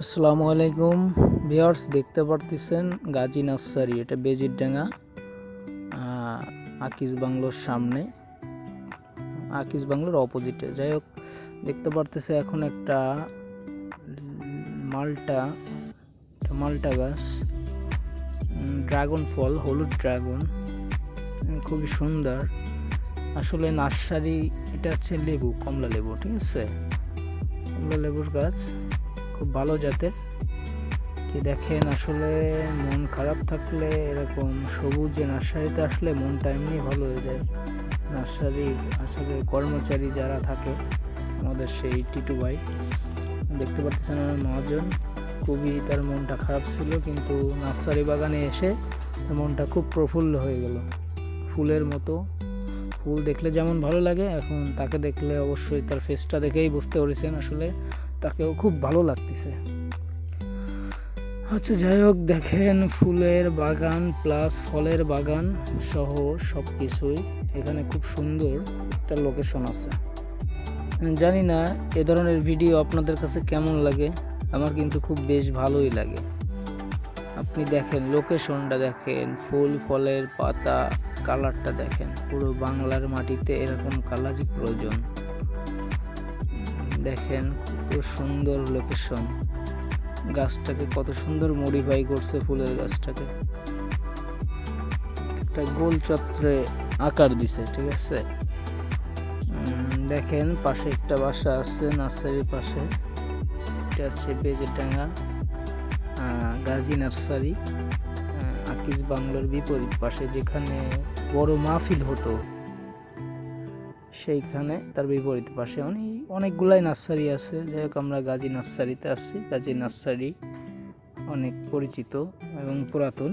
আসসালামু আলাইকুম ভিউয়ার্স, দেখতে পারতেছেন গাজী নার্সারি। এটা বেজিরডাঙ্গা আকিজ বাংলোর সামনে, আকিজ বাংলোর অপোজিটে। যাই হোক, দেখতে পারতেছে এখন একটা মালটা গাছ, ড্রাগন ফল, হলুদ ড্রাগন, খুবই সুন্দর। আসলে নার্সারি, এটা হচ্ছে লেবু, কমলা লেবু, ঠিক আছে, কমলা লেবুর গাছ, খুব ভালো জাতের। কি দেখেন, আসলে মন খারাপ থাকলে এরকম সবুজে নার্সারিতে আসলে মনটা এমনি ভালো হয়ে যায়। নার্সারি আসলে কর্মচারী যারা থাকে আমাদের, সেই টিটু ভাই, দেখতে পাচ্ছেন আমার মহাজন, খুবই তার মনটা খারাপ ছিল, কিন্তু নার্সারি বাগানে এসে মনটা খুব প্রফুল্ল হয়ে গেল। ফুলের মতো, ফুল দেখলে যেমন ভালো লাগে, এখন তাকে দেখলে অবশ্যই তার ফেসটা দেখেই বুঝতে পেরেছেন আসলে তাকেও খুব ভালো লাগতেছে। আচ্ছা, যাই হোক, দেখেন ফুলের বাগান প্লাস ফলের বাগান সহ সব কিছুই এখানে, খুব সুন্দর একটা লোকেশন আছে। জানি না এ ধরনের ভিডিও আপনাদের কাছে কেমন লাগে, আমার কিন্তু খুব বেশ ভালোই লাগে। আপনি দেখেন লোকেশনটা, দেখেন ফুল ফলের পাতা, কালারটা দেখেন, পুরো বাংলার মাটিতে এরকম কালারই প্রয়োজন। দেখেন কত সুন্দর লোকেশন, গাছটাকে কত সুন্দর মডিফাই করছে, ফুলের গাছটাকে একটা গোল চত্রে আকার দিছে, ঠিক আছে। দেখেন পাশে একটা বাসা আছে নার্সারির পাশে, এটা হচ্ছে বেজিরডাঙ্গা গাজী নার্সারি, আকিজ বাংলোর বিপরীত পাশে, যেখানে বড় মাহফিল হতো সেইখানে তার বিপরীত পাশে অনেকগুলাই নার্সারি আছে। যাই হোক, আমরা গাজী নার্সারিতে আসছি। গাজী নার্সারি অনেক পরিচিত এবং পুরাতন।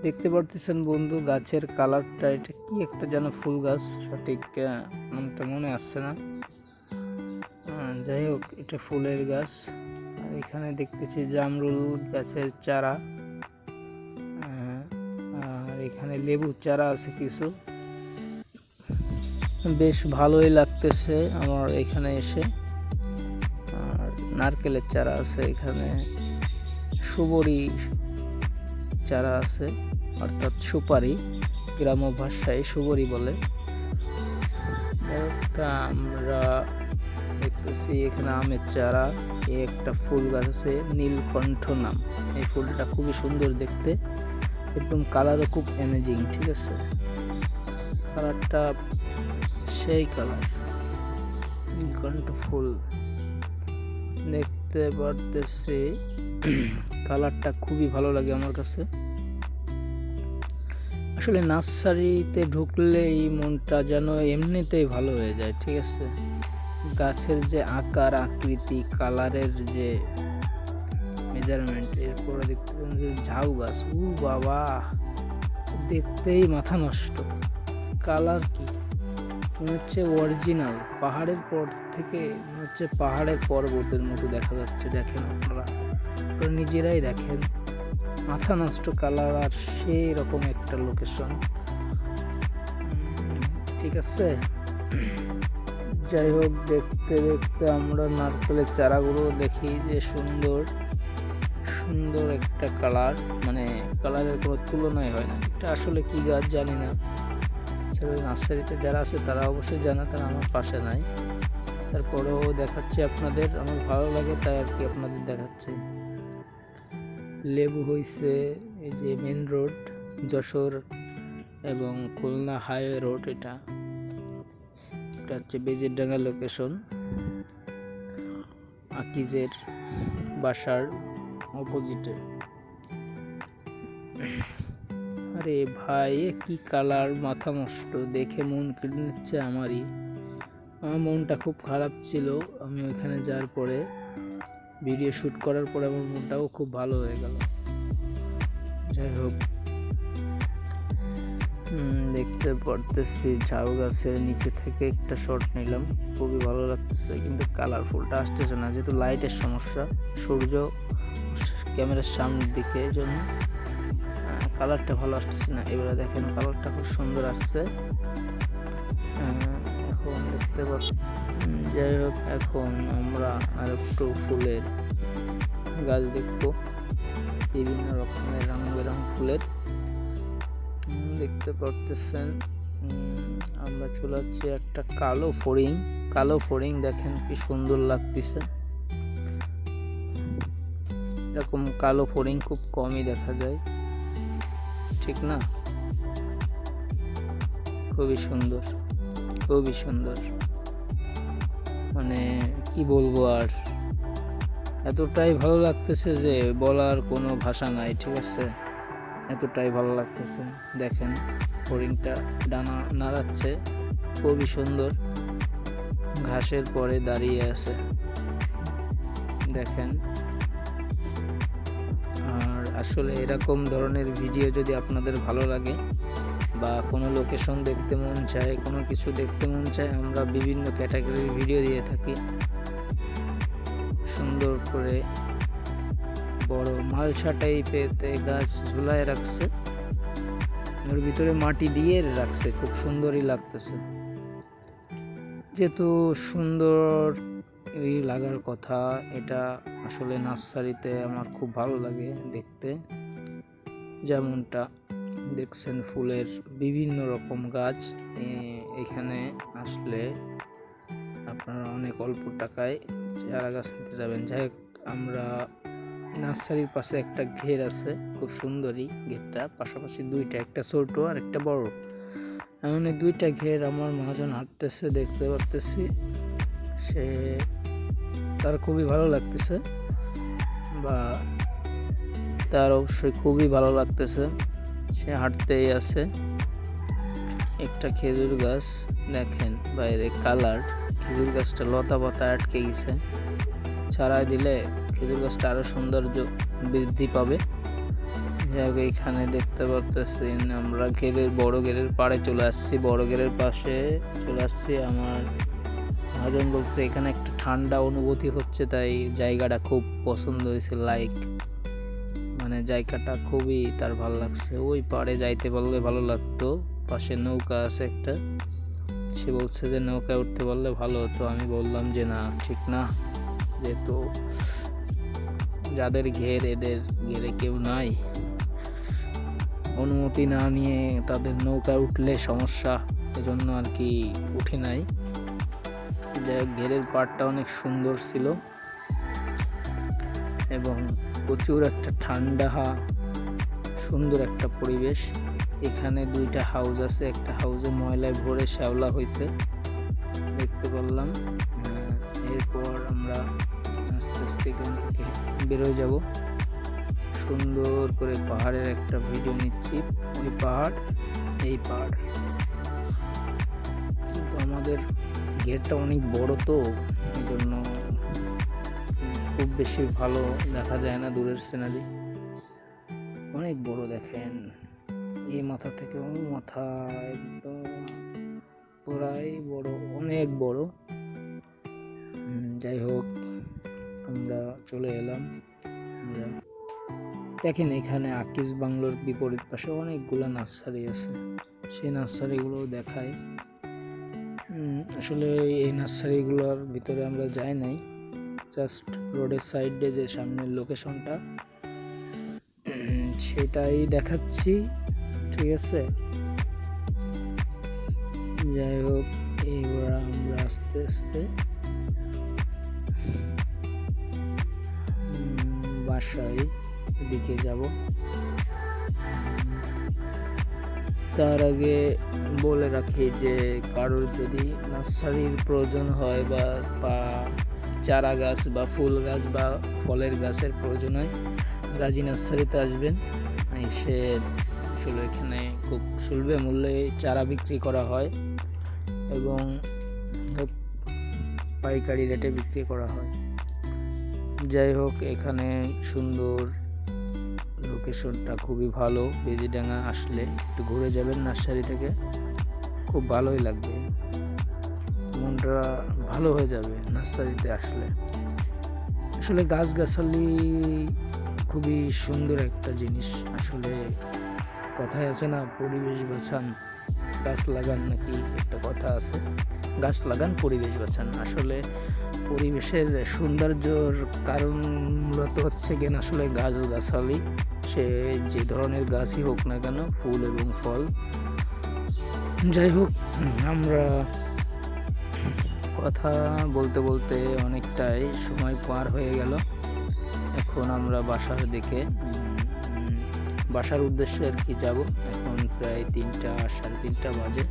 দেখতে পারতেছেন বন্ধু, গাছের কালারটা, এটা কি একটা যেন ফুল গাছ, সঠিক নামটা মনে আসছে না। যাই হোক, এটা ফুলের গাছ। আর এখানে দেখতেছি জামরুল গাছের চারা, আর এখানে লেবুর চারা আছে কিছু। বেশ ভালোই লাগতেছে আমার এখানে এসে। আর নারকেলের চারা আছে এখানে, সুবরি চারা আছে, অর্থাৎ সুপারি, গ্রাম্য ভাষায় সুবরি বলে। আমরা দেখতেছি এখানে আমের চারা, একটা ফুল গাছ আছে নীলকণ্ঠ নাম, এই ফুলটা খুবই সুন্দর দেখতে, একদম কালারও খুব অ্যামেজিং, ঠিক আছে, কালারটা সেই কালার, নীলকণ্ঠ ফুল দেখতে পারতেছি, কালারটা খুবই ভালো লাগে আমার কাছে। আসলে নার্সারিতে ঢুকলেই মনটা যেন এমনিতেই ভালো হয়ে যায়, ঠিক আছে। গাছের যে আকার আকৃতি, কালারের যে মেজারমেন্ট, এরপরে দেখতে ঝাউ গাছ, বাবা, দেখতেই মাথা নষ্ট, কালার কি মনে হচ্ছে অরিজিনাল, পাহাড়ের পর থেকে মনে হচ্ছে পাহাড়ের পর্বতের মতো দেখা যাচ্ছে। দেখেন আপনারা নিজেরাই দেখেন, মাথা নষ্ট কালার, আর সেই রকম একটা লোকেশন, ঠিক আছে। যাই হোক, দেখতে দেখতে আমরা নারকেলের চারাগুলো দেখি, যে সুন্দর সুন্দর একটা কালার, মানে কালারের কোনো তুলনাই হয় না। এটা আসলে কি গাছ জানি না, নার্সারিতে যারা আছে তারা অবশ্যই জানে, তারা আমার পাশে নাই, তারপরেও দেখাচ্ছি আপনাদের, আমার ভালো লাগে তাই আর কি আপনাদের দেখাচ্ছি। লেবু হয়েছে, এই যে মেন রোড, যশোর এবং খুলনা হাইওয়ে রোড, এটা হচ্ছে বেজিরডাঙ্গা লোকেশন, আকিজের বাসার অপোজিটে। আরে ভাই, কি কালার, মাথা নষ্ট, দেখে মন কেড়ে নিচ্ছে আমারই। আমার মনটা খুব খারাপ ছিল, আমি ওইখানে যাওয়ার পরে, ভিডিও শ্যুট করার পরে আমার মনটাও খুব ভালো হয়ে গেল। যাই হোক, দেখতে পারতেছি ঝাউ গাছের নিচে থেকে একটা শট নিলাম, খুবই ভালো লাগতেছে, কিন্তু কালারফুলটা আসতেছে না, যেহেতু লাইটের সমস্যা, সূর্য ক্যামেরার সামনের দিকে, এই জন্য কালারটা ভালো আসতেছে না। এবারে দেখেন কালারটা খুব সুন্দর আসছে। এখন দেখতে পাচ্ছি। যাই হোক, এখন আমরা আরেকটু ফুলের গাছ দেখবো, বিভিন্ন রকমের রং বেরং ফুলের। দেখতে পারতেছেন আমরা চলে যাচ্ছি একটা কালো ফড়িং দেখেন কি সুন্দর লাগতেছে। এরকম কালো ফড়িং খুব কমই দেখা যায়, ঠিক না? খুবই সুন্দর, মানে কি বলবো আর, এতটাই ভালো লাগতেছে যে বলার কোনো ভাষা নাই, ঠিক আছে? এতটাই ভালো লাগতেছে। দেখেন হরিণটা ডানা নাড়াচ্ছে, খুবই সুন্দর, ঘাসের পরে দাঁড়িয়ে আছে দেখেন। আর আসলে এরকম ধরনের ভিডিও যদি আপনাদের ভালো লাগে বা কোনো লোকেশন দেখতে মন চায়, কোনো কিছু দেখতে মন চায়, আমরা বিভিন্ন ক্যাটাগরির ভিডিও দিয়ে থাকি। সুন্দর করে বড় মালসা টাইপের গাছ ঝুলায় রাখছে, ওর ভিতরে মাটি দিয়ে রাখছে, খুব সুন্দরই লাগতেছে। যেহেতু সুন্দর লাগার কথা, এটা আসলে নার্সারিতে আমার খুব ভালো লাগে দেখতে। যেমনটা দেখছেন ফুলের বিভিন্ন রকম গাছ, এখানে আসলে আপনারা অনেক অল্প টাকায় চারা গাছ নিতে যাবেন। যাই হোক, আমরা নার্সারির পাশে একটা ঘের আছে, খুব সুন্দরই ঘেরটা, পাশাপাশি দুইটা, একটা ছোট আর একটা বড়, এমন দুইটা ঘের আমার মহাজন হাঁটতেছে দেখতে পারতেছি। সে তার খুবই ভালো লাগতেছে, বা তার অবশ্যই খুবই ভালো লাগতেছে, সে হাঁটতেই আছে। একটা খেজুর গাছ দেখেন বাইরে কালার, খেজুর গাছটা লতা পাতা আটকে গেছে, ছাড়াই দিলে খেজুর গাছটা আরো সৌন্দর্য বৃদ্ধি পাবে। এখানে দেখতে পারতেছি আমরা বড় গেরের পাড়ে চলে আসছি, বড় গেরের পাশে চলে আসছি। আমার মহাজন বলছে এখানে একটা ঠান্ডা অনুভূতি হচ্ছে, তাই জায়গাটা খুব পছন্দ হয়েছে, মানে জায়গাটা খুবই তার ভালো লাগছে। ওই পাড়ে যাইতে পারলে ভালো লাগতো, পাশে নৌকা আছে একটা, সে বলছে যে নৌকায় উঠতে পারলে ভালো হতো। আমি বললাম যে না, ঠিক না, যেহেতু যাদের ঘের, এদের ঘেরে কেউ নাই, অনুমতি না নিয়ে তাদের নৌকায় উঠলে সমস্যা, এজন্য আর কি উঠি নাই। ঘেরের পাড়টা অনেক সুন্দর ছিল এবং প্রচুর একটা ঠান্ডা সুন্দর একটা পরিবেশ। এখানে দুইটা হাউস আছে, একটা হাউসে ময়লায় ভরে শ্যাওলা হয়েছে দেখতে পারলাম। এরপর আমরা আস্তে আস্তে এখান থেকে বেরোয় যাব। সুন্দর করে পাহাড়ের একটা ভিডিও নিচ্ছি, ওই পাহাড় এই পাহাড়। কিন্তু আমাদের গেটটা অনেক বড়, তো এই জন্য খুব বেশি ভালো দেখা যায় না দূরের সিনারি। অনেক বড় দেখেন, এই মাথা থেকে ও মাথা একদম পুরাই বড়, অনেক বড়। যাই হোক, আমরা চলে এলাম। আমরা দেখেন এখানে আকিস বাংলোর বিপরীত পাশে অনেকগুলো নার্সারি আছে, সেই নার্সারিগুলো দেখায়। আসলে এই নার্সারিগুলোর ভিতরে আমরা যাই নাই, জাস্ট রোডের সাইডে যে সামনের লোকেশনটা সেটাই দেখাচ্ছি, ঠিক আছে? যাই হোক, এইবার আমরা আস্তে আস্তে বাসায় দিকে যাব। তার আগে বলে রাখি যে কারোর যদি নার্সারির প্রয়োজন হয় বা চারা গাছ বা ফুল গাছ বা ফলের গাছের প্রয়োজন হয়, গাজী নার্সারিতে আসবেন। সে আসলে এখানে খুব সুলভ মূল্যে চারা বিক্রি করা হয় এবং পাইকারি রেটে বিক্রি করা হয়। যাই হোক, এখানে সুন্দর, লোকেশনটা খুবই ভালো। বেজিডাঙ্গা আসলে একটু ঘুরে যাবেন নার্সারি থেকে, খুব ভালোই লাগবে, মনটা ভালো হয়ে যাবে নার্সারিতে আসলে। আসলে গাছগাছালি খুবই সুন্দর একটা জিনিস। আসলে কথায় আছে না, পরিবেশ বাঁচান গাছ লাগান, নাকি একটা কথা আছে। গাছ লাগান, পরিবেশ বাঁচান। আসলে পরিবেশের সৌন্দর্যর কারণ মূলত হচ্ছে কেন আসলে গাছগাছালি, সে যে ধরনের গাছই হোক না কেন, ফুল এবং ফল। যাই হোক, আমরা কথা বলতে বলতে অনেকটাই সময় পার হয়ে গেল। এখন আমরা বাসার দিকে বাসার উদ্দেশ্যে আর কি যাব। এখন প্রায় 3টা 3:30 বাজে,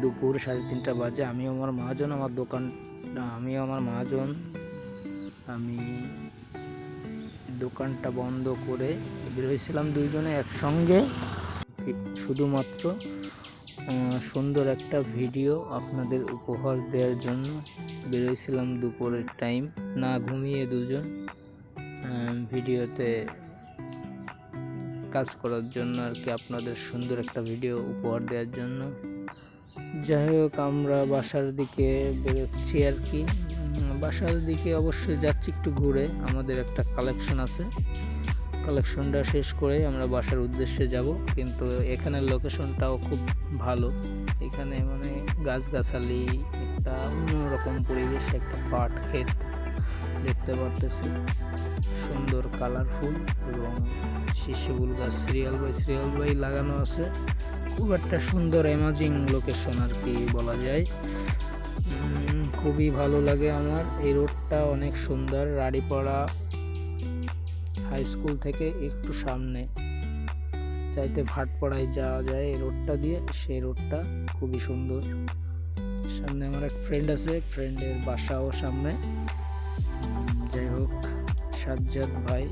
দুপুর 3:30 বাজে। আমি আমার মহাজন আমি দোকানটা বন্ধ করে বের হয়েছিলাম দুইজনে একসঙ্গে, শুধুমাত্র সুন্দর একটা ভিডিও আপনাদের উপহার দেওয়ার জন্য বেরোয়ছিলাম দুপুরের টাইম, না ঘুমিয়ে দুজন ভিডিওতে কাজ করার জন্য আর কি, আপনাদের সুন্দর একটা ভিডিও উপহার দেওয়ার জন্য। যাই হোক, আমরা বাসার দিকে বেরোচ্ছি আর কি। বাসার দিকে অবশ্যই যাচ্ছি একটু ঘুরে, আমাদের একটা কালেকশন আছে, কালেকশনটা শেষ করে আমরা বাসার উদ্দেশ্যে যাব। কিন্তু এখানের লোকেশনটাও খুব ভালো, এখানে মানে গাছগাছালি, একটা অন্যরকম পরিবেশ, একটা পাট ক্ষেত দেখতে পারতেছি, সুন্দর কালারফুল, এবং শিশুগুল গাছ সিরিয়াল বাই লাগানো আছে। খুব একটা সুন্দর অ্যামেজিং লোকেশন আর কি বলা যায়। খুবই ভালো লাগে আমার এই রোডটা, অনেক সুন্দর। রাড়িপাড়া হাই স্কুল থেকে একটু সামনে চাইতে ভাটপাড়ায় যাওয়া যায় এই রোডটা দিয়ে, সেই রোডটা খুবই সুন্দর। সামনে আমার এক ফ্রেন্ড আছে, ফ্রেন্ডের বাসাও সামনে। যাই হোক, সাজ্জাদ ভাই,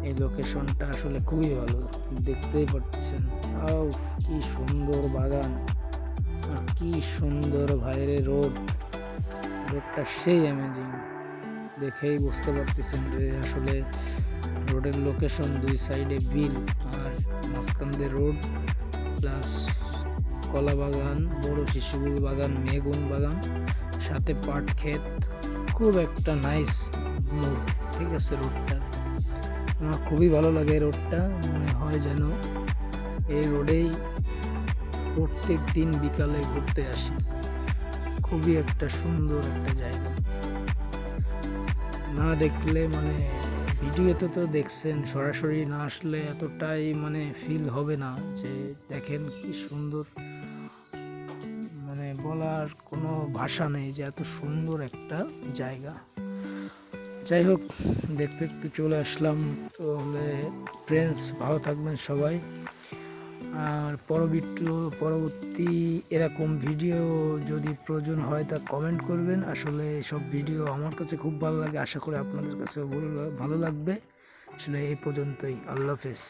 এই লোকেশনটা আসলে খুবই ভালো, দেখতেই পাচ্ছেন। কি সুন্দর বাগান, আর কি সুন্দর ভাইরে রোডটা সেই অ্যামেজিং, দেখেই বুঝতে পারতেছেন যে আসলে রোডের লোকেশন, দুই সাইডে বিল আর মাঝখান দিয়ে রোড, প্লাস কলা বাগান, বড় শিশুগুল বাগান, মেগুন বাগান, সাথে পাট ক্ষেত, খুব একটা নাইস মোড। ঠিক আছে, রোডটা আমার খুবই ভালো লাগে। রোডটা মনে হয় যেন এই রোডেই প্রত্যেক দিন বিকালে ঘুরতে আসি। খুবই একটা সুন্দর একটা জায়গা, না দেখলে মানে ভিডিওতে তো দেখছেন, সরাসরি না আসলে এতটাই মানে ফিল হবে না যে দেখেন কি সুন্দর, মানে বলার কোনো ভাষা নেই যে এত সুন্দর একটা জায়গা। যাই হোক, দেখতে একটু চলে আসলাম। তাহলে ফ্রেন্ডস, ভালো থাকবেন সবাই, আর পরবর্তী এরকম ভিডিও যদি প্রয়োজন হয় তা কমেন্ট করবেন। আসলে সব ভিডিও আমার কাছে খুব ভালো লাগে, আশা করি আপনাদের কাছে ভালো লাগবে। আসলে এই পর্যন্তই, আল্লাহ হাফেজ।